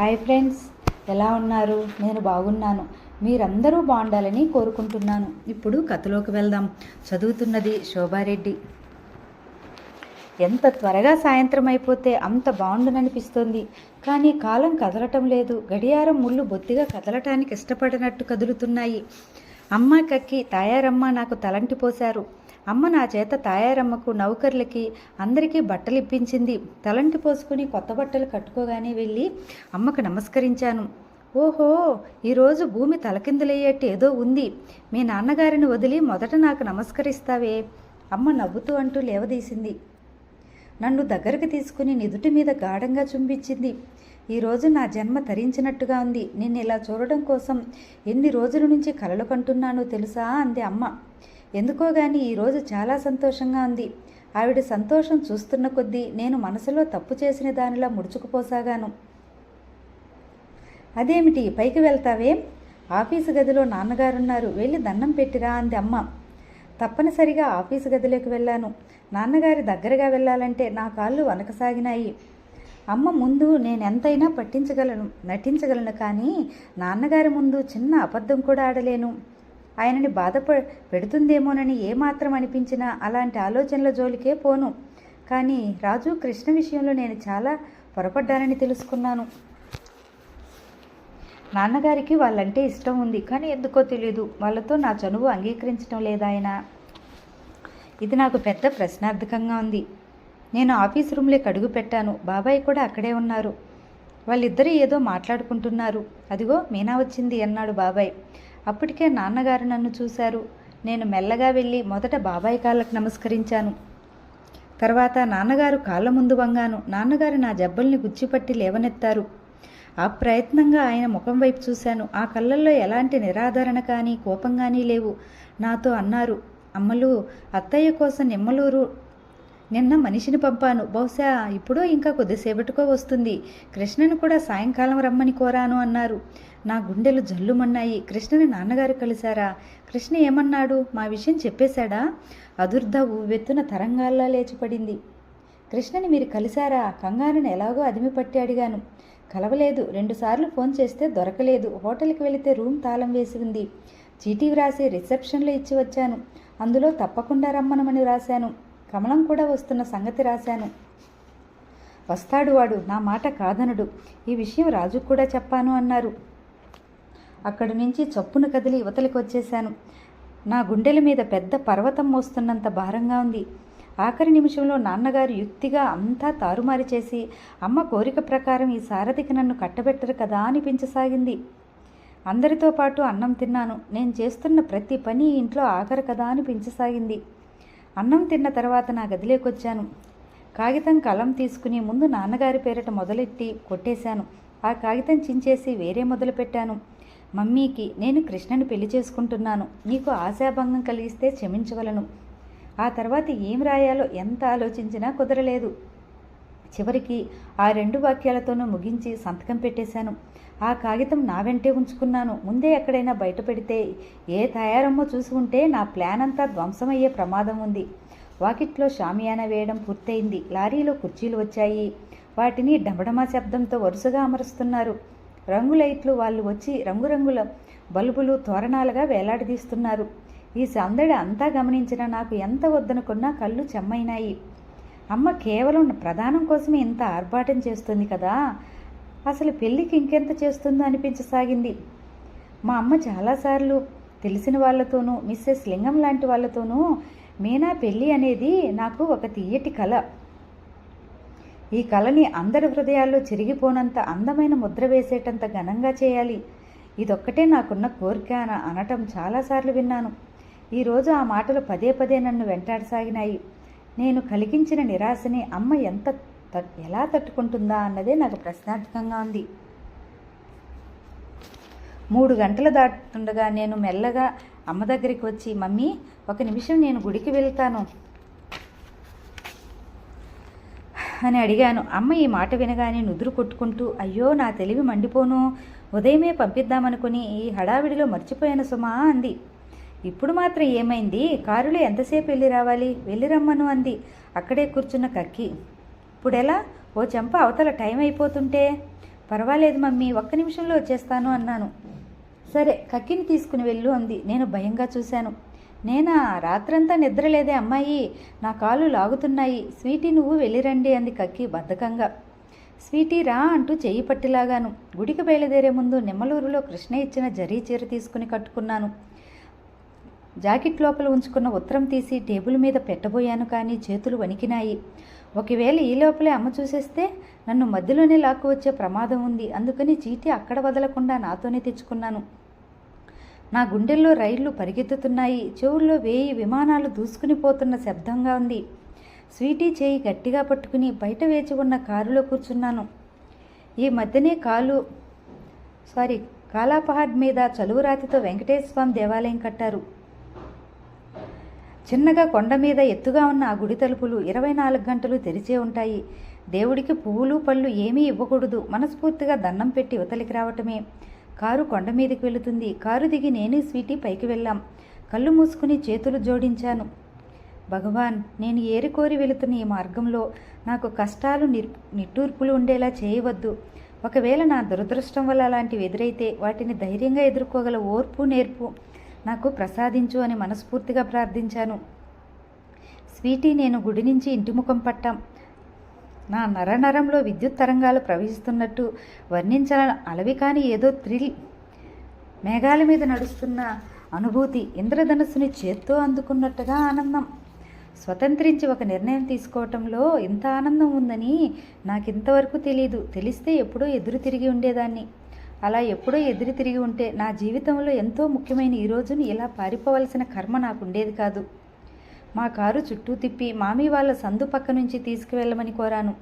Hi friends, ఎలా ఉన్నారు? నేను బాగున్నాను. మీరందరూ బాగుండాలని కోరుకుంటున్నాను. ఇప్పుడు కథలోకి వెళ్దాం. చదువుతున్నది శోభారెడ్డి. ఎంత త్వరగా సాయంత్రం అయిపోతే అంత బాగుండుననిపిస్తోంది. కానీ కాలం కదలటం లేదు. గడియారం ముళ్ళు బొత్తిగా కదలటానికి ఇష్టపడినట్టు కదులుతున్నాయి. అమ్మ కక్కి తాయారమ్మ నాకు తలంటి పోశారు. అమ్మ నా చేత తాయారమ్మకు, నౌకర్లకి, అందరికీ బట్టలు ఇప్పించింది. తలంటి పోసుకుని కొత్త బట్టలు కట్టుకోగానే వెళ్ళి అమ్మకు నమస్కరించాను. ఓహో, ఈరోజు భూమి తలకిందులయ్యేట్టు ఏదో ఉంది. మీ నాన్నగారిని వదిలి మొదట నాకు నమస్కరిస్తావే? అమ్మ నవ్వుతూ అంటూ లేవదీసింది. నన్ను దగ్గరకు తీసుకుని నిదుటి మీద గాఢంగా చుంబించింది. ఈరోజు నా జన్మ తరించినట్టుగా ఉంది. నిన్ను ఇలా చూడడం కోసం ఎన్ని రోజుల నుంచి కలలు కంటున్నానో తెలుసా అంది అమ్మ. ఎందుకో గాని ఈరోజు చాలా సంతోషంగా ఉంది. ఆవిడ సంతోషం చూస్తున్న కొద్దీ నేను మనసులో తప్పు చేసిన దానిలా ముడుచుకుపోసాగాను. అదేమిటి, పైకి వెళ్తావే? ఆఫీసు గదిలో నాన్నగారున్నారు, వెళ్ళి దండం పెట్టిరా అంది అమ్మ. తప్పనిసరిగా ఆఫీసు గదిలోకి వెళ్ళాను. నాన్నగారి దగ్గరగా వెళ్ళాలంటే నా కాళ్ళు వనకసాగినాయి. అమ్మ ముందు నేనెంతైనా నటించగలను, కానీ నాన్నగారి ముందు చిన్న అబద్ధం కూడా ఆడలేను. ఆయనని పెడుతుందేమోనని ఏమాత్రం అనిపించినా అలాంటి ఆలోచనల జోలికే పోను. కానీ రాజు, కృష్ణ విషయంలో నేను చాలా పొరపడ్డానని తెలుసుకున్నాను. నాన్నగారికి వాళ్ళంటే ఇష్టం ఉంది, కానీ ఎందుకో తెలీదు వాళ్ళతో నా చనువు అంగీకరించడం లేదాయన. ఇది నాకు పెద్ద ప్రశ్నార్థకంగా ఉంది. నేను ఆఫీస్ రూమ్లోకి అడుగు పెట్టాను. బాబాయ్ కూడా అక్కడే ఉన్నారు. వాళ్ళిద్దరూ ఏదో మాట్లాడుకుంటున్నారు. అదిగో మీనా వచ్చింది అన్నాడు బాబాయ్. అప్పటికే నాన్నగారు నన్ను చూశారు. నేను మెల్లగా వెళ్ళి మొదట బాబాయ్ కాళ్ళకు నమస్కరించాను. తర్వాత నాన్నగారు కాళ్ళ ముందు వంగాను. నాన్నగారు నా జబ్బల్ని గుచ్చిపట్టి లేవనెత్తారు. ఆ ప్రయత్నంగా ఆయన ముఖం వైపు చూశాను. ఆ కళ్ళల్లో ఎలాంటి నిరాదరణ కానీ కోపం కానీ లేవు. నాతో అన్నారు, అమ్మలు, అత్తయ్య కోసం నిన్న మనిషిని పంపాను. బహుశా ఇప్పుడో ఇంకా కొద్దిసేపటికో వస్తుంది. కృష్ణను కూడా సాయంకాలం రమ్మని కోరాను అన్నారు. నా గుండెలు జల్లుమన్నాయి. కృష్ణని నాన్నగారు కలిశారా? కృష్ణ ఏమన్నాడు? మా విషయం చెప్పేశాడా? అదుర్ధ ఉవ్వెత్తున తరంగాల్లా లేచిపడింది. కృష్ణని మీరు కలిశారా? కంగారుని ఎలాగో అదిమిపట్టి అడిగాను. కలవలేదు. 2 సార్లు ఫోన్ చేస్తే దొరకలేదు. హోటల్కి వెళితే రూమ్ తాళం వేసి ఉంది. చీటీ వ్రాసి రిసెప్షన్లో ఇచ్చి వచ్చాను. అందులో తప్పకుండా రమ్మనమని రాశాను. కమలం కూడా వస్తున్న సంగతి రాశాను. వస్తాడు వాడు, నా మాట కాదనడు. ఈ విషయం రాజుకు కూడా చెప్పాను అన్నారు. అక్కడి నుంచి చప్పున కదిలి యువతలకు వచ్చేశాను. నా గుండెల మీద పెద్ద పర్వతం మోస్తున్నంత భారంగా ఉంది. ఆఖరి నిమిషంలో నాన్నగారు యుక్తిగా అంతా తారుమారి చేసి అమ్మ కోరిక ప్రకారం ఈ సారథికి నన్ను కట్టబెట్టరు కదా అనిపించసాగింది. అందరితో పాటు అన్నం తిన్నాను. నేను చేస్తున్న ప్రతి పని ఇంట్లో ఆఖరు కదా అనిపించసాగింది. అన్నం తిన్న తర్వాత నా గదిలోకొచ్చాను. కాగితం కలం తీసుకుని ముందు నాన్నగారి పేరిట మొదలెట్టి కొట్టేశాను. ఆ కాగితం చించేసి వేరే మొదలుపెట్టాను. మమ్మీకి, నేను కృష్ణని పెళ్లి చేసుకుంటున్నాను. నీకు ఆశాభంగం కలిగిస్తే క్షమించవలను. ఆ తర్వాత ఏం రాయాలో ఎంత ఆలోచించినా కుదరలేదు. చివరికి ఆ 2 వాక్యాలతోనూ ముగించి సంతకం పెట్టేశాను. ఆ కాగితం నా వెంటే ఉంచుకున్నాను. ముందే ఎక్కడైనా బయట పెడితే ఏ తయారమ్మో చూసి ఉంటే నా ప్లాన్ అంతా ధ్వంసమయ్యే ప్రమాదం ఉంది. వాకిట్లో షామియానా వేయడం పూర్తయింది. లారీలో కుర్చీలు వచ్చాయి. వాటిని డమడమా శబ్దంతో వరుసగా అమరుస్తున్నారు. రంగులైట్లు వాళ్ళు వచ్చి రంగురంగుల బల్బులు తోరణాలుగా వేలాడదీస్తున్నారు. ఈ సందడి అంతా గమనించిన నాకు ఎంత వద్దనుకున్నా కళ్ళు చెమ్మైనాయి. అమ్మ కేవలం ప్రధానం కోసమే ఇంత ఆర్భాటం చేస్తుంది కదా, అసలు పెళ్ళికి ఇంకెంత చేస్తుందో అనిపించసాగింది. మా అమ్మ చాలాసార్లు తెలిసిన వాళ్ళతోనూ, మిస్సెస్ లింగం లాంటి వాళ్ళతోనూ మీనా పెళ్ళి అనేది నాకు ఒక తీయటి కళ. ఈ కళని అందరి హృదయాల్లో చెరిగిపోనంత అందమైన ముద్ర వేసేటంత ఘనంగా చేయాలి. ఇదొక్కటే నాకున్న కోరిక అనటం చాలాసార్లు విన్నాను. ఈరోజు ఆ మాటలు పదే పదే నన్ను వెంటాడసాగినాయి. నేను కలిగించిన నిరాశని అమ్మ ఎలా తట్టుకుంటుందా అన్నదే నాకు ప్రశ్నార్థకంగా ఉంది. 3 గంటలు దాటుతుండగా నేను మెల్లగా అమ్మ దగ్గరికి వచ్చి, మమ్మీ, 1 నిమిషం నేను గుడికి వెళ్తాను అని అడిగాను. అమ్మ ఈ మాట వినగానే నుదురు కొట్టుకుంటూ, అయ్యో నా తెలివి మండిపోను, ఉదయమే పంపిద్దామనుకుని ఈ హడావిడిలో మర్చిపోయాను సుమా అంది. ఇప్పుడు మాత్రం ఏమైంది? కారులో ఎంతసేపు వెళ్ళి రావాలి? వెళ్ళి రమ్మను అంది అక్కడే కూర్చున్న కక్కి. ఇప్పుడెలా? ఓ చెంప అవతల టైం అయిపోతుంటే. పర్వాలేదు మమ్మీ, ఒక్క నిమిషంలో వచ్చేస్తాను అన్నాను. సరే, కక్కిని తీసుకుని వెళ్ళు అంది. నేను భయంగా చూశాను. నేనా? రాత్రంతా నిద్రలేదే అమ్మాయి, నా కాళ్ళు లాగుతున్నాయి. స్వీటీ, నువ్వు వెళ్ళిరండి అంది కక్కి బద్ధకంగా. స్వీటీ రా అంటూ చెయ్యి పట్టిలాగాను. గుడికి బయలుదేరే ముందు నిమ్మలూరులో కృష్ణ ఇచ్చిన జరీ చీర తీసుకుని కట్టుకున్నాను. జాకెట్ లోపల ఉంచుకున్న ఉత్తరం తీసి టేబుల్ మీద పెట్టబోయాను, కానీ చేతులు వణికినాయి. ఒకవేళ ఈ లోపలే అమ్మ చూసేస్తే నన్ను మధ్యలోనే లాక్కు వచ్చే ప్రమాదం ఉంది. అందుకని చీటీ అక్కడ వదలకుండా నాతోనే తెచ్చుకున్నాను. నా గుండెల్లో రైళ్లు పరిగెత్తుతున్నాయి. చెవుల్లో 1000 విమానాలు దూసుకుని పోతున్న శబ్దంగా ఉంది. స్వీటీ చేయి గట్టిగా పట్టుకుని బయట వేచి ఉన్న కారులో కూర్చున్నాను. ఈ మధ్యనే కాలాపహాడ్ మీద చలువరాతితో వెంకటేశ్వర స్వామి దేవాలయం కట్టారు. చిన్నగా కొండ మీద ఎత్తుగా ఉన్న ఆ గుడి తలుపులు 24 గంటలు తెరిచే ఉంటాయి. దేవుడికి పువ్వులు పళ్ళు ఏమీ ఇవ్వకూడదు. మనస్ఫూర్తిగా దండం పెట్టి ఇవతలికి రావటమే. కారు కొండ మీదకి వెళుతుంది. కారు దిగి నేను స్వీటీ పైకి వెళ్ళాం. కళ్ళు మూసుకుని చేతులు జోడించాను. భగవాన్, నేను ఏరికోరి వెళుతున్న ఈ మార్గంలో నాకు కష్టాలు నిట్టూర్పులు ఉండేలా చేయవద్దు. ఒకవేళ నా దురదృష్టం వల్ల అలాంటివి ఎదురైతే వాటిని ధైర్యంగా ఎదుర్కోగల ఓర్పు నేర్పు నాకు ప్రసాదించు అని మనస్ఫూర్తిగా ప్రార్థించాను. స్వీటీ, నేను గుడి నుంచి ఇంటి ముఖం పట్టాం. నా నరనరంలో విద్యుత్ తరంగాలు ప్రవహిస్తున్నట్టు వర్ణించాలని అలవి కాని ఏదో థ్రిల్. మేఘాల మీద నడుస్తున్న అనుభూతి. ఇంద్రధనుస్సుని చేత్తో అందుకున్నట్టుగా ఆనందం. స్వతంత్రించి ఒక నిర్ణయం తీసుకోవటంలో ఇంత ఆనందం ఉందని నాకింతవరకు తెలీదు. తెలిస్తే ఎప్పుడో ఎదురు తిరిగి ఉండేదాన్ని. అలా ఎప్పుడో ఎదురు తిరిగి ఉంటే నా జీవితంలో ఎంతో ముఖ్యమైన ఈ రోజుని ఇలా పారిపోవలసిన కర్మ నాకుండేది కాదు. మా కారు చుట్టూ తిప్పి మామీ వాళ్ళ సందు పక్క నుంచి తీసుకువెళ్ళమని కోరాను.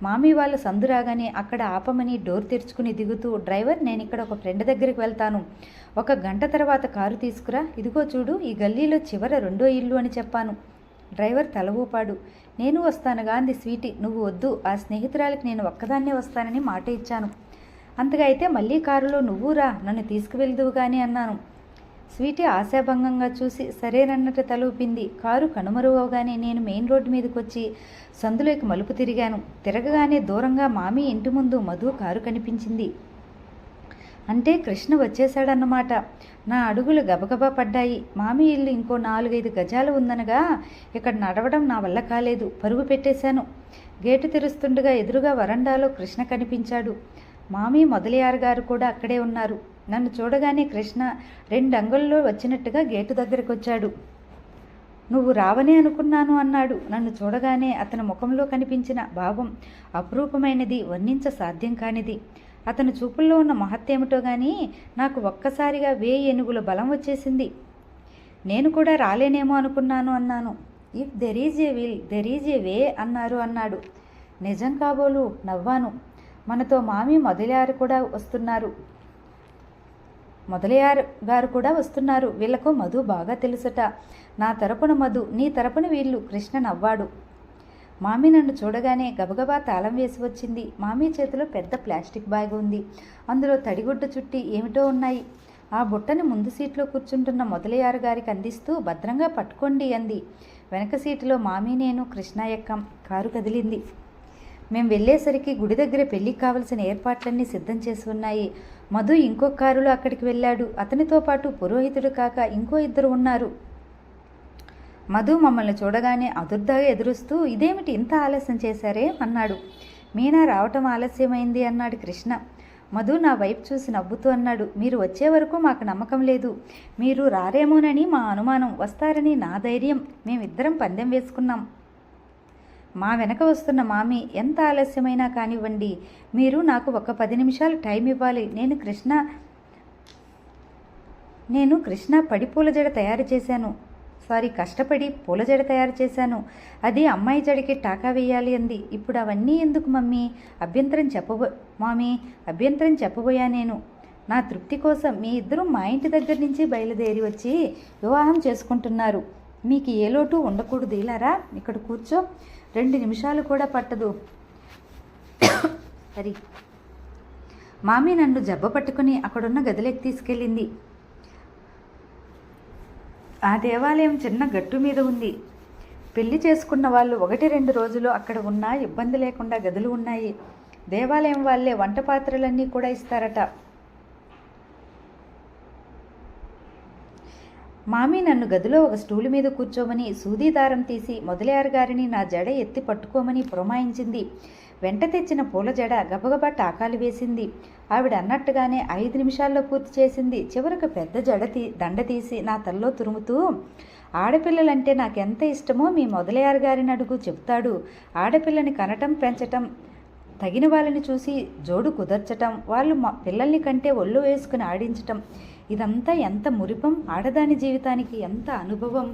మామీ వాళ్ళ సందు రాగానే అక్కడ ఆపమని డోర్ తెరుచుకుని దిగుతూ, డ్రైవర్, నేను ఇక్కడ ఒక ఫ్రెండ్ దగ్గరికి వెళ్తాను. 1 గంట తర్వాత కారు తీసుకురా. ఇదిగో చూడు, ఈ గల్లీలో చివర 2వ ఇల్లు అని చెప్పాను. డ్రైవర్ తల ఊపాడు. నేను వస్తానుగా అంది స్వీటీ. నువ్వు వద్దు, ఆ స్నేహితురాలికి నేను ఒక్కదాన్నే వస్తానని మాట ఇచ్చాను. అంతగా అయితే మళ్ళీ కారులో నువ్వు రా, నన్ను తీసుకువెళ్దువు కానీ అన్నాను. స్వీటీ ఆశాభంగంగా చూసి సరేనన్నట్టు తల ఊపింది. కారు కనుమరువగానే నేను మెయిన్ రోడ్డు మీదకి వచ్చి సందులోకి మలుపు తిరిగాను. తిరగగానే దూరంగా మామీ ఇంటి ముందు మధు కారు కనిపించింది. అంటే కృష్ణ వచ్చేశాడన్నమాట. నా అడుగులు గబగబా పడ్డాయి. మామీ ఇల్లు ఇంకో 4-5 గజాలు ఉందనగా ఇక్కడ నడవడం నా వల్ల కాలేదు. పరుగు పెట్టేశాను. గేటు తెరుస్తుండగా ఎదురుగా వరండాలో కృష్ణ కనిపించాడు. మామీ మొదలయారు గారు కూడా అక్కడే ఉన్నారు. నన్ను చూడగానే కృష్ణ 2 అంగుళాల్లో వచ్చినట్టుగా గేటు దగ్గరకు వచ్చాడు. నువ్వు రావనే అనుకున్నాను అన్నాడు. నన్ను చూడగానే అతని ముఖంలో కనిపించిన భావం అపురూపమైనది, వర్ణించ సాధ్యం కానిది. అతని చూపుల్లో ఉన్న మహత్తేమిటో గానీ నాకు ఒక్కసారిగా 1000 ఏనుగుల బలం వచ్చేసింది. నేను కూడా రాలేనేమో అనుకున్నాను అన్నాను. If there is a will there is a way అన్నాడు. నిజం కాబోలు నవ్వాను. మనతో మామీ మొదలయారు గారు కూడా వస్తున్నారు. వీళ్లకు మధు బాగా తెలుసట. నా తరపున మధు, నీ తరపున వీళ్ళు. కృష్ణ నవ్వాడు. మామీ నన్ను చూడగానే గబగబా తాళం వేసి వచ్చింది. మామీ చేతిలో పెద్ద ప్లాస్టిక్ బ్యాగ్ ఉంది. అందులో తడిగుడ్డ చుట్టి ఏమిటో ఉన్నాయి. ఆ బుట్టని ముందు సీట్లో కూర్చుంటున్న మొదలయారు గారికి అందిస్తూ, భద్రంగా పట్టుకోండి అంది. వెనక సీటులో మామీ, నేను, కృష్ణ ఎక్కాం. కారు కదిలింది. మేం వెళ్ళేసరికి గుడి దగ్గర పెళ్లికి కావలసిన ఏర్పాట్లన్నీ సిద్ధం చేసి ఉన్నాయి. మధు ఇంకో కారులో అక్కడికి వెళ్ళాడు. అతనితో పాటు పురోహితుడు కాక ఇంకో 2 ఉన్నారు. మధు మమ్మల్ని చూడగానే అదుర్దాగా ఎదురుస్తూ, ఇదేమిటి ఇంత ఆలస్యం చేశారే అన్నాడు. మీనా రావటం ఆలస్యమైంది అన్నాడు కృష్ణ. మధు నా వైపు చూసి నవ్వుతూ అన్నాడు, మీరు వచ్చే వరకు మాకు నమ్మకం లేదు. మీరు రారేమోనని మా అనుమానం, వస్తారని నా ధైర్యం. మేమిద్దరం పందెం వేసుకున్నాం. మా వెనక వస్తున్న మామీ, ఎంత ఆలస్యమైనా కానివ్వండి, మీరు నాకు ఒక 10 నిమిషాలు టైం ఇవ్వాలి. నేను కృష్ణ పడి పూల జడ తయారు చేశాను. కష్టపడి పూల జడ తయారు చేశాను. అది అమ్మాయి జడికి టాకా వేయాలి అంది. ఇప్పుడు అవన్నీ ఎందుకు మమ్మీ? అభ్యంతరం చెప్పబోయా నేను. నా తృప్తి కోసం మీ ఇద్దరూ మా ఇంటి దగ్గర నుంచి బయలుదేరి వచ్చి వివాహం చేసుకుంటున్నారు. మీకు ఏ లోటు ఉండకూడదు. ఇలారా, ఇక్కడ కూర్చో. 2 నిమిషాలు కూడా పట్టదు. సరి. మామీ నన్ను జబ్బ పట్టుకుని అక్కడున్న గదిలోకి తీసుకెళ్ళింది. ఆ దేవాలయం చిన్న గట్టు మీద ఉంది. పెళ్లి చేసుకున్న వాళ్ళు 1-2 రోజులు అక్కడ ఉన్నా ఇబ్బంది లేకుండా గదులు ఉన్నాయి. దేవాలయం వాళ్ళే వంట పాత్రలన్నీ కూడా ఇస్తారట. మామీ నన్ను గదిలో ఒక స్టూలు మీద కూర్చోమని, సూది దారం తీసి మొదలయారు గారిని నా జడ ఎత్తి పట్టుకోమని పురమాయించింది. వెంట తెచ్చిన పూల జడ గబగబా టాకాలు వేసింది. ఆవిడ అన్నట్టుగానే 5 నిమిషాల్లో పూర్తి చేసింది. చివరకు పెద్ద దండ తీసి నా తల్లో తురుముతూ, ఆడపిల్లలంటే నాకెంత ఇష్టమో మీ మొదలయారు గారిని అడుగు, చెప్తాడు. ఆడపిల్లని కనటం, పెంచటం, తగిన వాళ్ళని చూసి జోడు కుదర్చటం, వాళ్ళు పిల్లల్ని కంటే ఒళ్ళు వేసుకుని ఆడించటం, ఇదంతా ఎంత మురిపం, ఆడదాని జీవితానికి ఎంత అనుభవం.